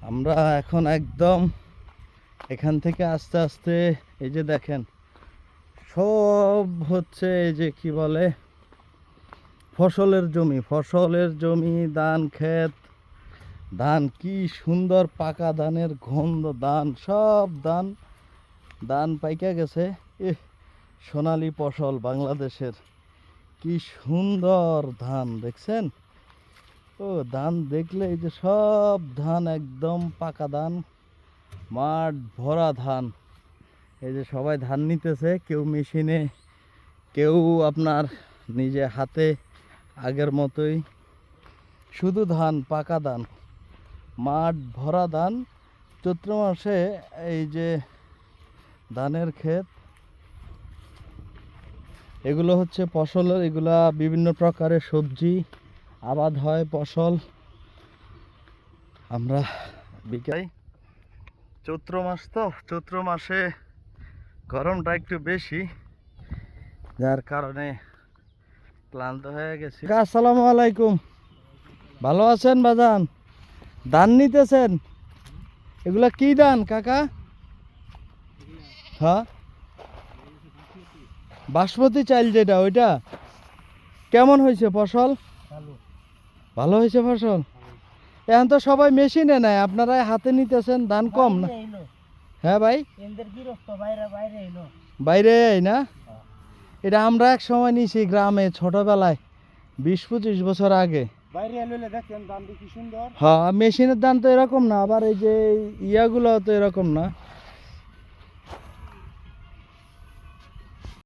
আমরা এখন একদম এখান থেকে আস্তে আস্তে এই যে দেখেন সব হচ্ছে এই যে কি বলে ফসলের জমি, ধান ক্ষেত, ধান কি সুন্দর পাকা ধানের গন্ধ, সব ধান পাইকা গেছে। সোনালী ফসল বাংলাদেশের, কি সুন্দর ধান দেখছেন। ধান দেখলে এই যে সব ধান একদম পাকা ধান, মাঠ ভরা ধান। এই যে সবাই ধান নিতেছে, কেউ মেশিনে, কেউ আপনার নিজে হাতে, আগের মতোই শুধু ধান, পাকা ধান, মাঠ ভরা ধান। চৈত্র মাসে এই যে ধানের ক্ষেত, এগুলো হচ্ছে ফসলের, এগুলা বিভিন্ন প্রকারের সবজি আবাদ হয়, ফসল। আমরা বিকাই চৈত্র মাস, তো চৈত্র মাসে গরমটা একটু বেশি, যার কারণে ক্লান্ত হয়ে গেছি। আসসালামু আলাইকুম, ভালো আছেন বাজান? ধান নিতেছেন? এগুলা কি ধান কাকা? হ্যাঁ, বাসমতি চাল যেটা, ওইটা কেমন হয়েছে ফসল? ভালো হয়েছে ফসল। এখন তো সবাই মেশিনে নেয়, আপনারা হাতে নিতেছেন, ধান কম না? হ্যাঁ ভাই, বাইরে না? এটা আমরা এক সময় নিছি গ্রামে, ছোটবেলায় 20-25 বছর আগে। হ্যাঁ, মেশিনের ধান তো এরকম না, আবার এই যে ইয়াগুলো তো এরকম না।